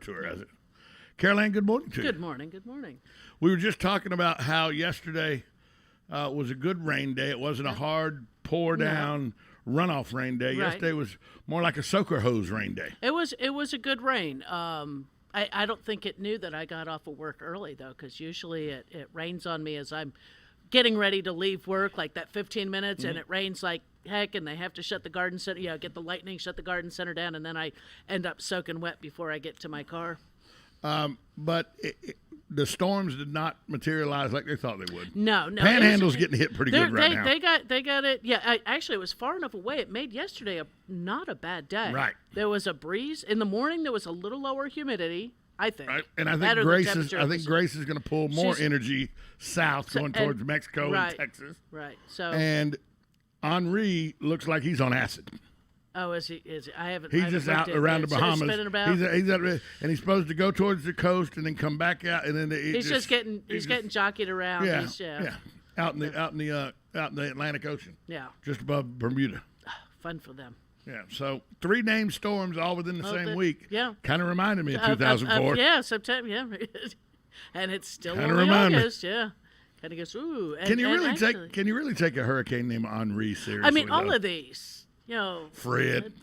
to her as it. Caroline, good morning to you. Good morning. Good morning. We were just talking about how yesterday was a good rain day. It wasn't a hard pour down runoff rain day. Right. Yesterday was more like a soaker hose rain day. It was a good rain. I don't think it knew that I got off of work early, though, because usually it rains on me as I'm getting ready to leave work, like that 15 minutes, and it rains like heck, and they have to shut the garden center, get the lightning, shut the garden center down, and then I end up soaking wet before I get to my car. But the storms did not materialize like they thought they would. No. Panhandle's getting hit pretty good right now. They got it. Yeah, actually, it was far enough away. It made yesterday not a bad day. Right. There was a breeze in the morning. There was a little lower humidity, I think. Right. And I think Grace is going to pull more energy south going towards Mexico and Texas. Right. So and Henri looks like he's on acid. Oh, is he? I haven't. He's just out around the Bahamas. Spinning about. He's out, and he's supposed to go towards the coast and then come back out, and then he's getting jockeyed around. Yeah, out in the Atlantic Ocean. Yeah, just above Bermuda. Fun for them. Yeah, so 3 named storms all within the same week. Yeah, kind of reminded me of 2004. Yeah, September. Yeah, and it's still only August. Yeah. Kind of goes, ooh. Can you really take a hurricane named Henri seriously? I mean, all of these. Fred,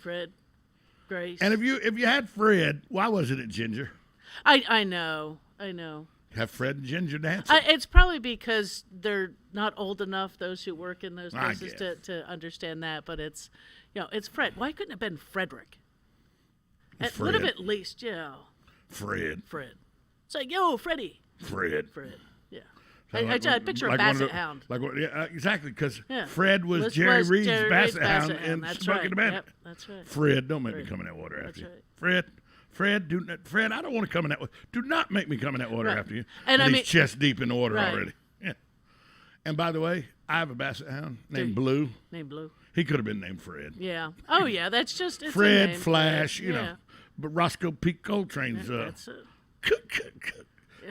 Grace. And if you had Fred, why wasn't it Ginger? I know. Have Fred and Ginger dancing. It's probably because they're not old enough, those who work in those places, to understand that. But it's Fred. Why couldn't it have been Frederick? It would have at least, Fred. It's like, Freddie. Fred. Yeah. So I picture a basset hound. Exactly, because Fred was Jerry Reed's basset hound in Smoking the Bandit. Yep, that's right. Fred, don't make me come in that water after you. Right. Fred, I don't want to come in that water. Do not make me come in that water after you. And he's chest deep in the water already. Yeah. And by the way, I have a basset hound named Blue. He could have been named Fred. Yeah. Oh, yeah, that's just it's Fred, a name. Flash, you know. But Roscoe Pete Coltrane's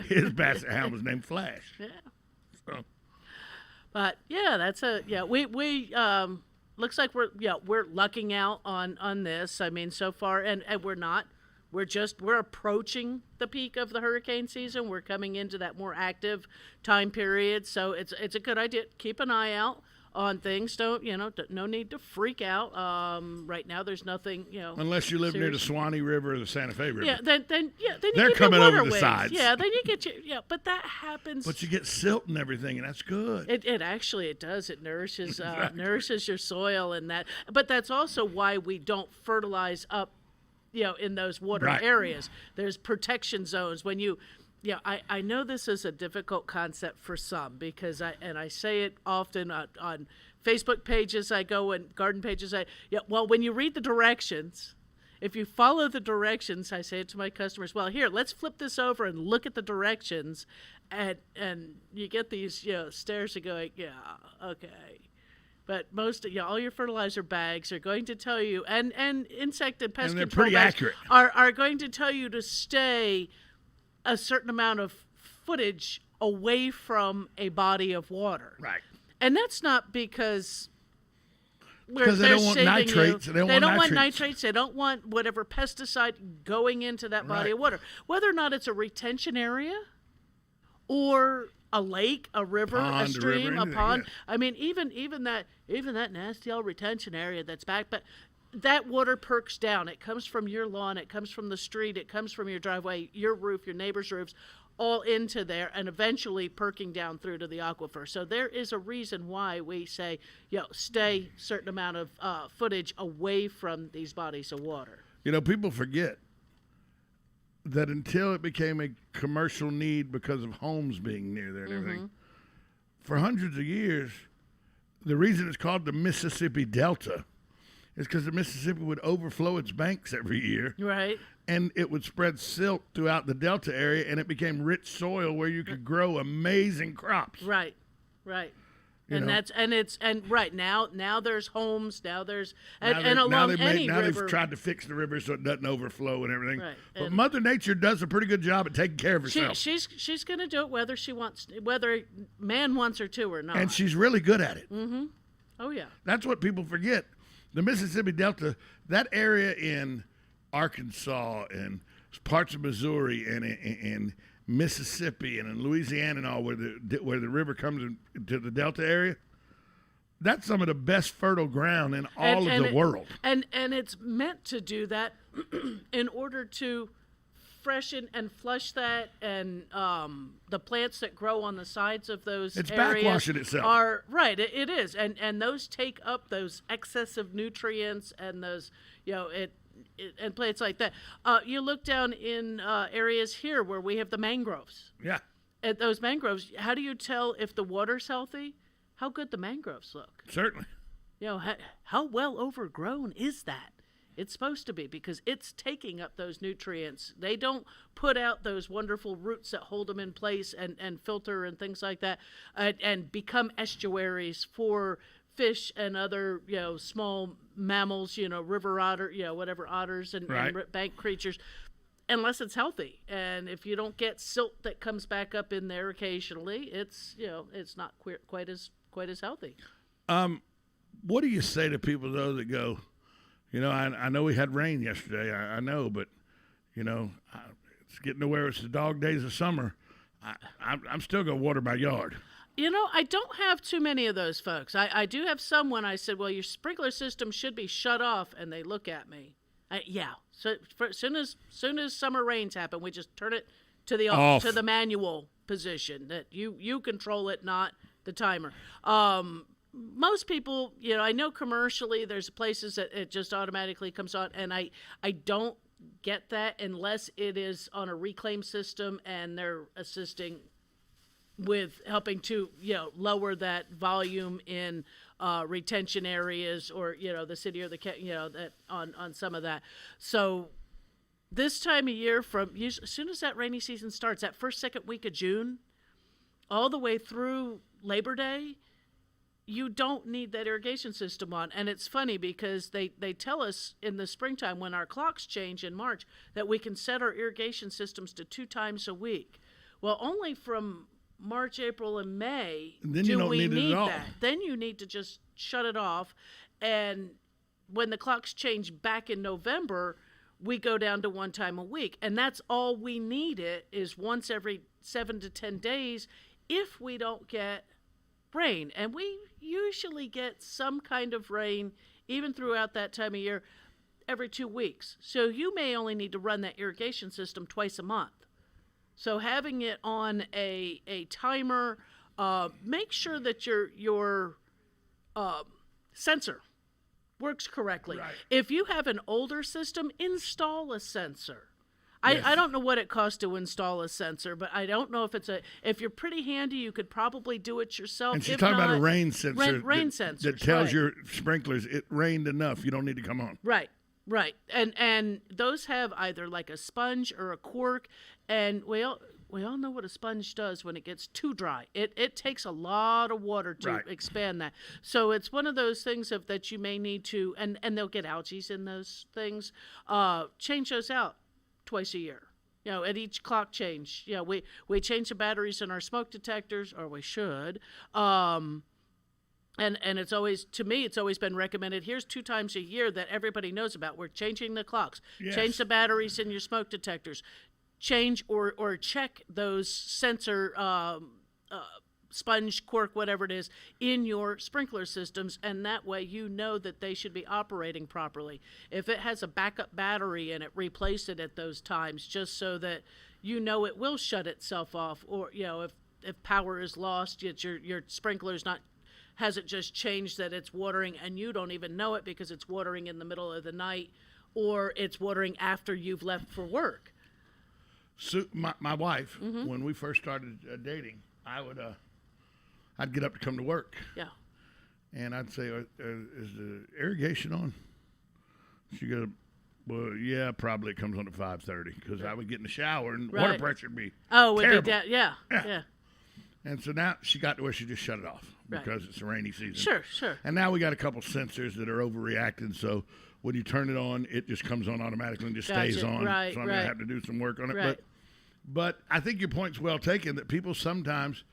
his basset hound was named Flash. Yeah. So. But we looks like we're lucking out on this. I mean, so far, and we're not. We're approaching the peak of the hurricane season. We're coming into that more active time period. So it's a good idea. Keep an eye out on things. No need to freak out. Right now, there's nothing, unless you live near the Swanee River or the Santa Fe River. Yeah, then they're get coming your over the waterways. sides. Yeah, then you get but that happens. But you get silt and everything, and that's good. It actually does. It nourishes nourishes your soil and that. But that's also why we don't fertilize up, in those water areas. There's protection zones when you. Yeah, I know this is a difficult concept for some because I say it often on Facebook pages I go and garden pages when you read the directions, if you follow the directions, I say it to my customers, well, here, let's flip this over and look at the directions, and you get these stares of going, yeah, okay. But most, all your fertilizer bags are going to tell you, and insect and pest control bags are going to tell you to stay a certain amount of footage away from a body of water. Right. And that's not because they don't want nitrates. They don't want nitrates. They don't want whatever pesticide going into that body of water. Whether or not it's a retention area or a lake, a river, a stream, a pond. Yeah. I mean, even that nasty old retention area that's back, but that water perks down. It comes from your lawn. It comes from the street. It comes from your driveway, your roof, your neighbor's roofs, all into there, and eventually perking down through to the aquifer. So there is a reason why we say, stay certain amount of footage away from these bodies of water. People forget that until it became a commercial need because of homes being near there and everything, for hundreds of years, the reason it's called the Mississippi Delta is because the Mississippi would overflow its banks every year. Right. And it would spread silt throughout the Delta area, and it became rich soil where you could grow amazing crops. Right. Now there's homes, now along any river. They've tried to fix the river so it doesn't overflow and everything. Right. But Mother Nature does a pretty good job at taking care of herself. She's going to do it whether man wants her to or not. And she's really good at it. Mm-hmm. Oh yeah. That's what people forget. The Mississippi Delta, that area in Arkansas and parts of Missouri and Mississippi and in Louisiana and all, where the river comes into the Delta area, that's some of the best fertile ground in all of the world. And it's meant to do that in order to freshen and flush that, and the plants that grow on the sides of those it's areas backwashing itself. are right. It is, and those take up those excessive nutrients and those, and plants like that. You look down in areas here where we have the mangroves. Yeah. At those mangroves, how do you tell if the water's healthy? How good the mangroves look. Certainly. How well overgrown is that? It's supposed to be, because it's taking up those nutrients. They don't put out those wonderful roots that hold them in place and filter and things like that, and become estuaries for fish and other, small mammals, river otter, whatever otters and bank creatures, unless it's healthy. And if you don't get silt that comes back up in there occasionally, it's not quite as healthy. What do you say to people though that go, I know we had rain yesterday. I know, but it's getting to where it's the dog days of summer. I'm still gonna water my yard. I don't have too many of those folks. I do have some when I said, well, your sprinkler system should be shut off, and they look at me. So as soon as summer rains happen, we just turn it to the off, to the manual position that you control it, not the timer. Most people, I know commercially there's places that it just automatically comes on, and I don't get that unless it is on a reclaim system and they're assisting with helping to, lower that volume in retention areas, or, the city or the, that on some of that. So this time of year, as soon as that rainy season starts, that second week of June, all the way through Labor Day, you don't need that irrigation system on. And it's funny because they tell us in the springtime, when our clocks change in March, that we can set our irrigation systems to 2 times a week. Well, only from March, April, and May do we need that. Then you need to just shut it off. And when the clocks change back in November, we go down to 1 time a week. And that's all we need, it is once every 7 to 10 days if we don't get rain. And we usually get some kind of rain even throughout that time of year every 2 weeks. So you may only need to run that irrigation system twice a month. So having it on a timer, make sure that your sensor works correctly. Right. If you have an older system, install a sensor. Yes. I don't know what it costs to install a sensor, but I don't know if you're pretty handy, you could probably do it yourself. And she's talking about a rain sensor. Rain sensors that tells your sprinklers it rained enough. You don't need to come on. Right. And those have either like a sponge or a cork, and we all know what a sponge does when it gets too dry. It takes a lot of water to expand that. So it's one of those things that you may need to, and they'll get algae in those things. Change those out twice a year. At each clock change. We change the batteries in our smoke detectors, or we should. And it's always, to me, it's always been recommended, here's 2 times a year that everybody knows about. We're changing the clocks. Yes. Change the batteries in your smoke detectors. Change or check those sensor sponge, cork, whatever it is, in your sprinkler systems, and that way you know that they should be operating properly. If it has a backup battery in it, replace it at those times, just so that you know it will shut itself off. Or if power is lost, yet your sprinkler's not hasn't just changed that it's watering and you don't even know it because it's watering in the middle of the night, or it's watering after you've left for work. So my wife, when we first started dating, I'd get up to come to work. Yeah. And I'd say, is the irrigation on? She'd go, well, yeah, probably it comes on at 5:30, because I would get in the shower and water pressure would be terrible. Yeah. And so now she got to where she just shut it off because it's a rainy season. Sure. And now we got a couple sensors that are overreacting, so when you turn it on, it just comes on automatically and just stays on. Right, so I'm going to have to do some work on it. Right. But I think your point's well taken, that people sometimes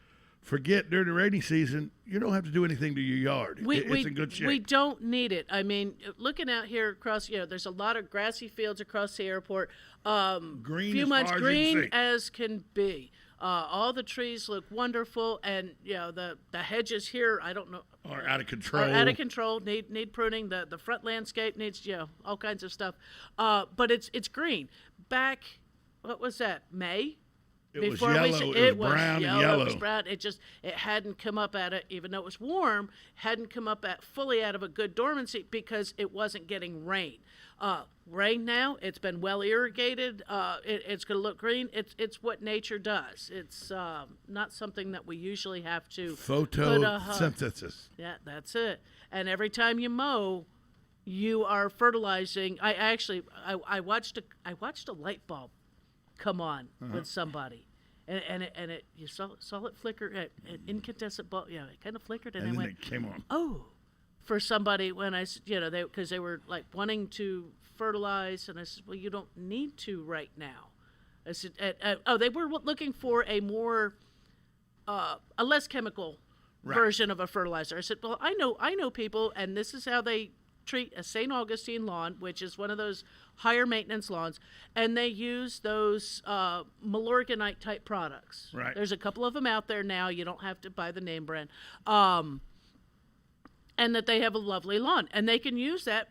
forget during the rainy season, you don't have to do anything to your yard. It's in good shape. We don't need it. I mean, looking out here across, there's a lot of grassy fields across the airport. Green few as months far as you can green see. as can be. All the trees look wonderful, and the hedges here, I don't know, Are out of control. are out of control. Need pruning. The front landscape needs all kinds of stuff. But it's green. Back, what was that? May. It was yellow. It was brown and yellow. It was brown. It hadn't come up at it, even though it was warm, hadn't come up at fully out of a good dormancy because it wasn't getting rain. Rain now, it's been well irrigated. It's going to look green. It's what nature does. It's not something that we usually have to photosynthesis. Yeah, that's it. And every time you mow, you are fertilizing. I watched a light bulb come on with somebody, and it you saw it flicker, an incandescent bulb. Yeah, it kind of flickered, and And I then went, it came on. oh, for somebody when I because they were like wanting to fertilize, and I said, well, you don't need to right now. I said, they were looking for a more a less chemical version of a fertilizer. I said, well, I know people, and this is how they treat a St. Augustine lawn, which is one of those higher maintenance lawns, and they use those Milorganite type products. Right. There's a couple of them out there now. You don't have to buy the name brand. And that they have a lovely lawn, and they can use that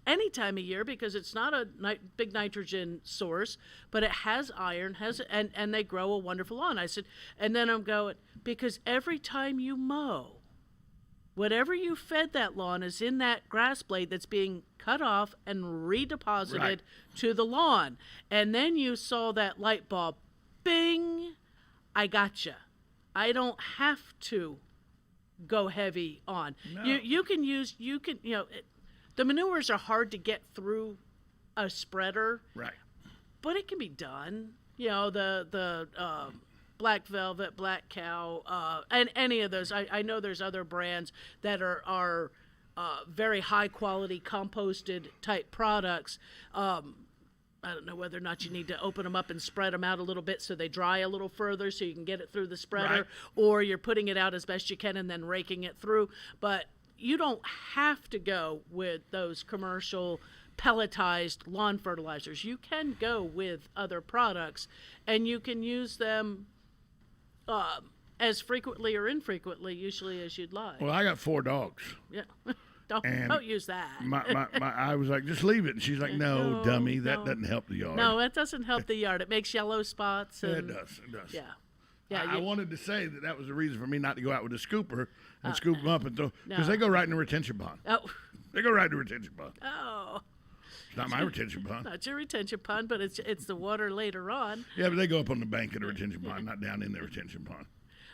any time of year because it's not a big nitrogen source, but it has iron, and they grow a wonderful lawn. I said, and then I'm going, because every time you mow, whatever you fed that lawn is in that grass blade that's being cut off and redeposited to the lawn. And then you saw that light bulb, bing, I gotcha. I don't have to go heavy on. No. The manures are hard to get through a spreader, Right. but it can be done. The Black Velvet, Black Cow, and any of those. I know there's other brands that are very high quality composted type products. I don't know whether or not you need to open them up and spread them out a little bit so they dry a little further so you can get it through the spreader, Right. or you're putting it out as best you can and then raking it through. But you don't have to go with those commercial pelletized lawn fertilizers. You can go with other products, and you can use them as frequently or infrequently, usually as you'd like. Well, I got 4 dogs. Yeah. Don't use that. I was like, just leave it. And she's like, no, dummy, that doesn't help the yard. No, it doesn't help the yard. It makes yellow spots. Yeah, And, it does. Yeah. Yeah. I wanted to say that was the reason for me not to go out with a scooper and scoop them up and throw, because no. they go right in the retention pond. Oh. They go right in the retention pond. Oh. It's not my retention pond. Not your retention pond, but it's the water later on. Yeah, but they go up on the bank of the retention pond, not down in the retention pond.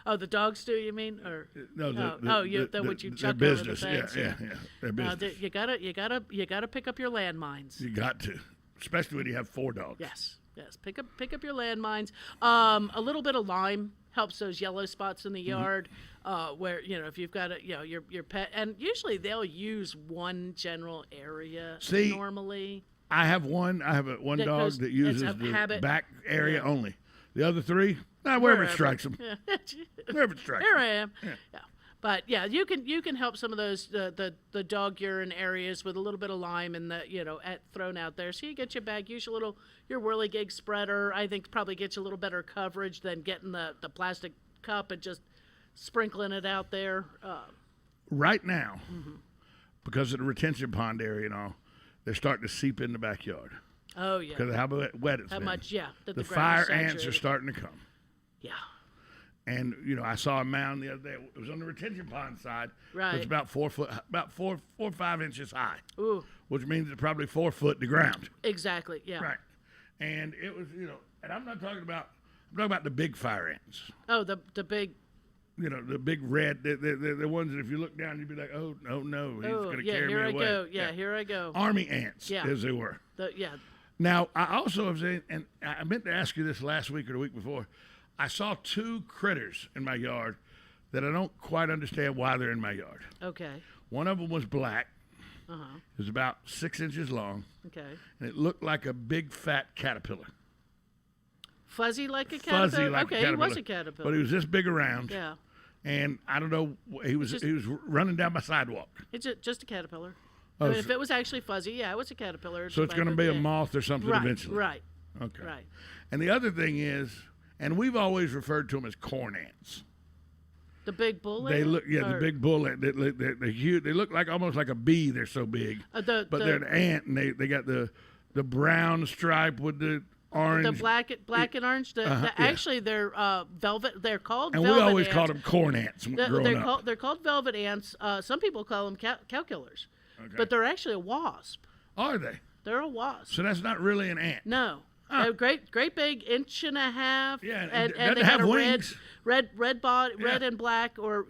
Oh, the dogs do, you mean? Or No, what you their chuck business. over the fence. Yeah. Their business. You gotta pick up your landmines. You got to, especially when you have 4 dogs. Yes. Pick up your landmines. A little bit of lime helps those yellow spots in the yard, where if you've got your pet, and usually they'll use one general area. See, normally. I have one one That dog goes- that it's uses a the habit. back area Yeah. only. The other 3, wherever it Wherever. strikes them. Yeah. Wherever it strikes Here them. I am. Yeah. But yeah, you can help some of those the dog urine areas with a little bit of lime and thrown out there. So you get your bag, use your whirligig spreader. I think probably gets you a little better coverage than getting the plastic cup and just sprinkling it out there. Right now, because of the retention pond area and all, they're starting to seep in the backyard Oh yeah. because of how wet it's How been. much? Yeah. That The ground fire is ants are saturated. starting to come. Yeah. And I saw a mound the other day. It was on the retention pond side. It Right. was about 4 foot, about 4 or 5 inches high, Ooh. which means it's probably 4 foot to ground. Exactly. Yeah. Right. And it was, and I'm talking about the big fire ants. Oh, the big. The big red, the ones that if you look down, you'd be like, oh, no, he's Oh going to yeah. carry Here me I away. go. Yeah. Here I go. Army ants, Yeah. as they were. Yeah. Now, I also have said, and I meant to ask you this last week or the week before, I saw 2 critters in my yard that I don't quite understand why they're in my yard. Okay. One of them was black. Uh huh. It was about 6 inches long, Okay. and it looked like a big fat caterpillar. Fuzzy like a caterpillar. Fuzzy like Okay, a caterpillar. he was a caterpillar. But he was this big around. Yeah. and I don't know, he was running down my sidewalk. It's just a caterpillar. Oh, I mean, if it was actually fuzzy, yeah, it was a caterpillar. So it's going to be a moth or something right, eventually. Right. Okay. Right. And the other thing is, and we've always referred to them as corn ants. The big bull They ant? look, the big bull ant. They're huge. They look like almost like a bee. They're so big. But they're an ant, and they got the brown stripe with the orange. The black and orange. Actually, they're velvet. They're called. And velvet we always ants. called them corn ants growing up. They're called velvet ants. Some people call them cow killers, but they're actually a wasp. Are they? They're a wasp. So that's not really an ant. No. They're great big, 1.5 inches. Yeah, and they have got a wings. red body, Yeah. red and black, or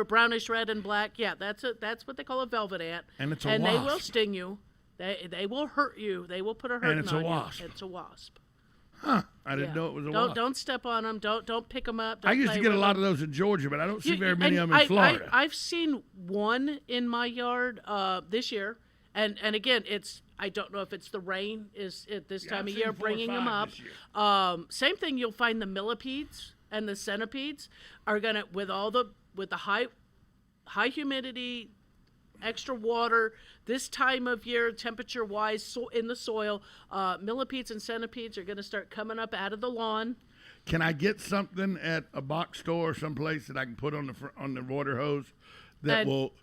brownish red and black. Yeah, that's what they call a velvet ant. And it's a and wasp. they will sting you. They will hurt you. They will put a hurt And it's a on wasp. you. It's a wasp. Huh. I didn't know it was a wasp. Don't step on them. Don't pick them up. I Don't used play to get a with lot them. of those in Georgia, but I don't see very many of them in I, Florida. I've seen one in my yard this year, and again, I don't know if it's the rain is at this time I've of seen year 4 or bringing them 5 up. this year. Same thing. You'll find the millipedes and the centipedes are gonna with the high humidity, extra water this time of year, temperature wise, in the soil. Millipedes and centipedes are gonna start coming up out of the lawn. Can I get something at a box store or someplace that I can put on the water hose that will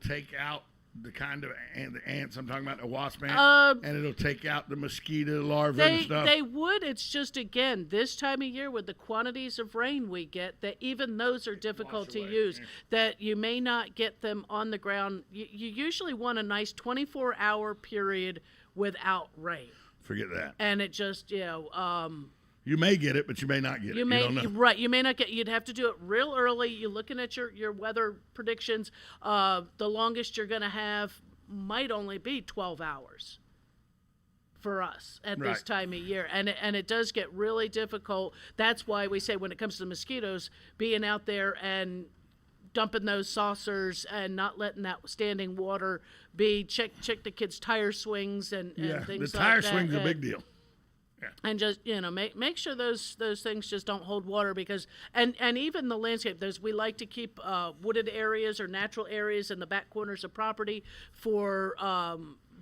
take out the kind of the ants I'm talking about, the wasp ant, and it'll take out the mosquito larvae and stuff? They would. It's just, again, this time of year with the quantities of rain we get, that even those are difficult to use, that you may not get them on the ground. You usually want a nice 24-hour period without rain. Forget that. And it just, you may get it, but you may not get it. You don't know. Right. You may not get. You'd have to do it real early. You're looking at your weather predictions. The longest you're going to have might only be 12 hours for us at this time of year, and it does get really difficult. That's why we say when it comes to mosquitoes, being out there and dumping those saucers and not letting that standing water be. Check the kids' tire swings and things like that. The tire swing's a big deal. Yeah. And just make sure those things just don't hold water, because and even the landscape, we like to keep wooded areas or natural areas in the back corners of property for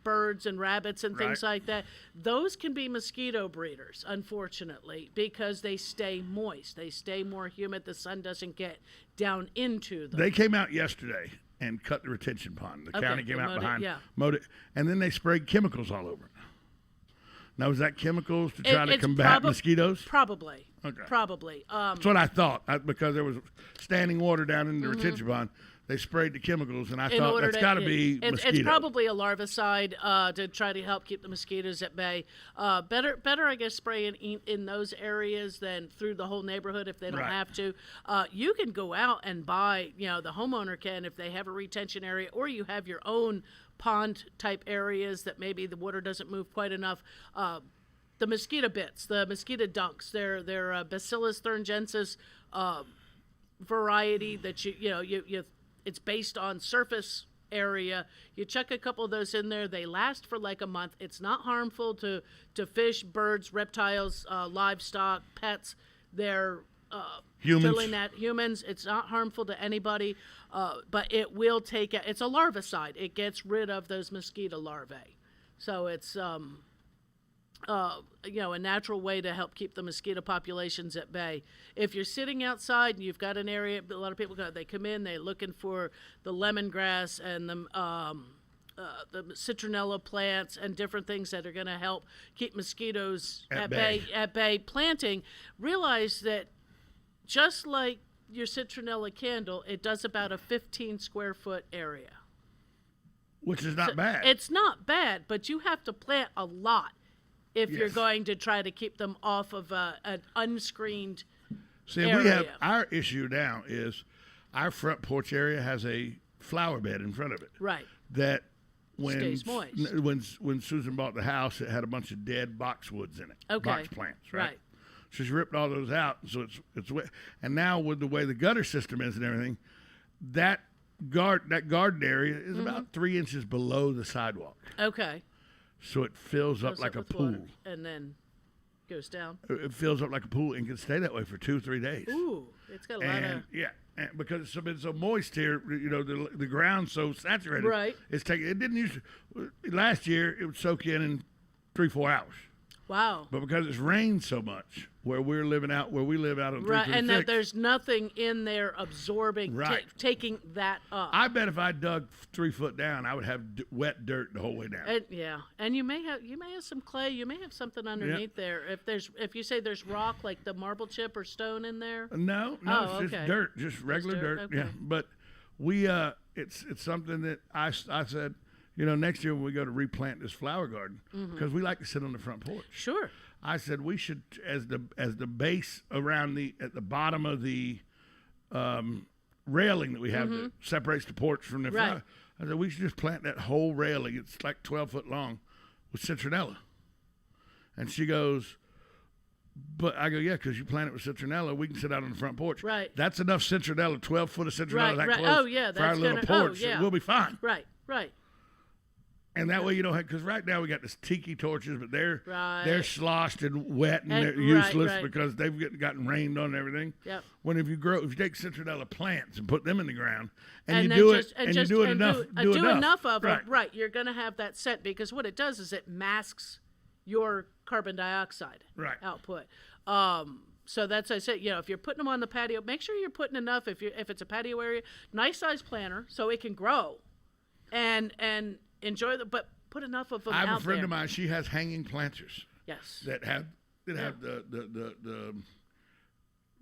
birds and rabbits and things like that. Those can be mosquito breeders, unfortunately, because they stay moist, they stay more humid, the sun doesn't get down into them. They came out yesterday and cut the retention pond. The county came out behind, mowed it, and then they sprayed chemicals all over it. Now, is that chemicals to try to combat mosquitoes? Probably. Okay. Probably. That's what I thought, because there was standing water down in the retention pond. They sprayed the chemicals, and I thought that's got to be mosquitoes. It's probably a larvicide to try to help keep the mosquitoes at bay. Better, I guess, spray in those areas than through the whole neighborhood if they don't have to. You can go out and buy, the homeowner can, if they have a retention area, or you have your own pond type areas that maybe the water doesn't move quite enough. The mosquito bits, the mosquito dunks, they're Bacillus thuringiensis variety that you it's based on surface area. You chuck a couple of those in there. They last for like a month. It's not harmful to fish, birds, reptiles, livestock, pets. They're humans. It's not harmful to anybody, but it will take. It's a larvicide. It gets rid of those mosquito larvae. So it's a natural way to help keep the mosquito populations at bay. If you're sitting outside and you've got an area, a lot of people they come in, they're looking for the lemongrass and the citronella plants and different things that are going to help keep mosquitoes at bay. Planting, realize that just like your citronella candle, it does about a 15 square foot area. Which is not bad. It's not bad, but you have to plant a lot if you're going to try to keep them off of an unscreened area. We have our issue now is our front porch area has a flower bed in front of it. Right. That when stays moist. When Susan bought the house, it had a bunch of dead boxwoods in it. Okay. Box plants, right? So she ripped all those out, so it's wet. And now with the way the gutter system is and everything, that garden area is about 3 inches below the sidewalk. Okay. So it fills up like a pool. And then goes down. It fills up like a pool and can stay that way for 2-3 days. Ooh, it's got a lot of. And because it's been so moist here, the ground's so saturated. Right. It didn't used to. Last year it would soak in 3-4 hours. Wow. But because it's rained so much where we live out on 326. Right, and that there's nothing in there absorbing, taking that up. I bet if I dug 3 foot down, I would have wet dirt the whole way down. And you may have some clay. You may have something underneath there. If you say there's rock like the marble chip or stone in there. No, it's just dirt, just regular dirt. Okay. Yeah, but we it's something that I said. Next year when we go to replant this flower garden, because we like to sit on the front porch. Sure. I said we should, as the base around at the bottom of the railing that we have that separates the porch from the flower. I said we should just plant that whole railing. It's like 12 foot long with citronella. And she goes, but I go, yeah, because you plant it with citronella, we can sit out on the front porch. Right. That's enough citronella, 12 foot of citronella that close Oh, yeah, for our little porch. yeah. We'll be fine. Right. And that way you don't have, because right now we got this tiki torches, but they're sloshed and wet and they're useless because they've gotten rained on and everything. Yep. When if you take citronella plants and put them in the ground and you do it enough of them, you're going to have that scent, because what it does is it masks your carbon dioxide output. So that's, I said, if you're putting them on the patio, make sure you're putting enough. If it's a patio area, nice size planter so it can grow, and enjoy but put enough of them out there. I have a friend of mine. She has hanging planters. Yes. That have the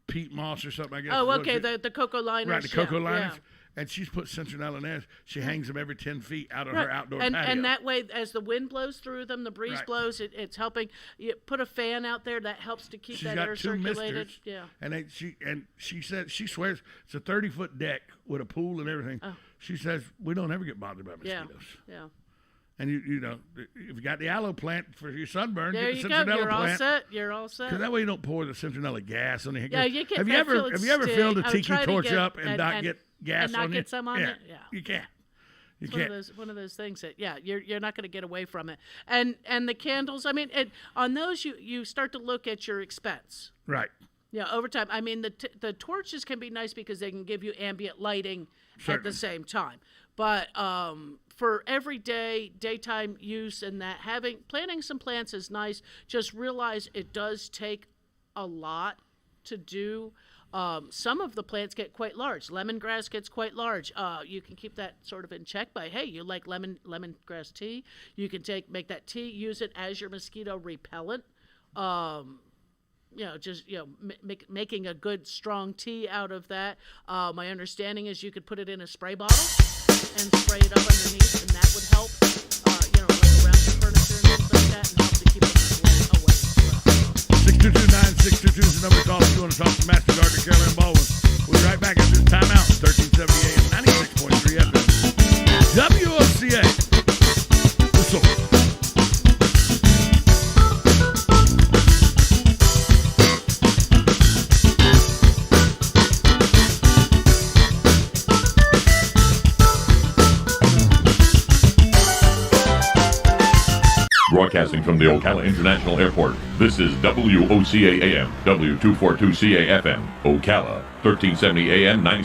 peat moss or something, I guess. Oh, okay. The cocoa liners. Right, the cocoa liners. And she's put citronella in there. She hangs them every 10 feet out of her outdoor patio. And that way, as the wind blows through them, the breeze blows, it's helping. You put a fan out there, that helps to keep that air circulated. Misters, and she said, she swears it's a 30-foot deck with a pool and everything. Oh. She says, we don't ever get bothered by mosquitoes. Yeah. And if you got the aloe plant for your sunburn, there get the you citronella go. You're all set. Because that way you don't pour the citronella gas on the. Yeah, you can. Have you ever filled a tiki torch up and not get gas and not on get some on it? Yeah, you can't. One of those things that you're not going to get away from it. And the candles. I mean, on those you start to look at your expense. Right. Yeah, over time. I mean, the torches can be nice because they can give you ambient lighting at the same time. But for everyday daytime use and that, planting some plants is nice. Just realize it does take a lot to do. Some of the plants get quite large. Lemongrass gets quite large. You can keep that sort of in check by, hey, you like lemongrass tea. You can make that tea, use it as your mosquito repellent. Making a good strong tea out of that. My understanding is you could put it in a spray bottle and spray it up underneath, and that would help, like around the furniture and things like that, and help to keep it away as well. 622-9622 is the number to call if you want to talk to Master Gardener Carolyn Baldwin. We'll be right back after this timeout. 1370 AM, 96.3 FM. WOCA. The Source. Broadcasting from the Ocala International Airport, this is WOCA AM, W242CA FM, Ocala, 1370 AM, 96.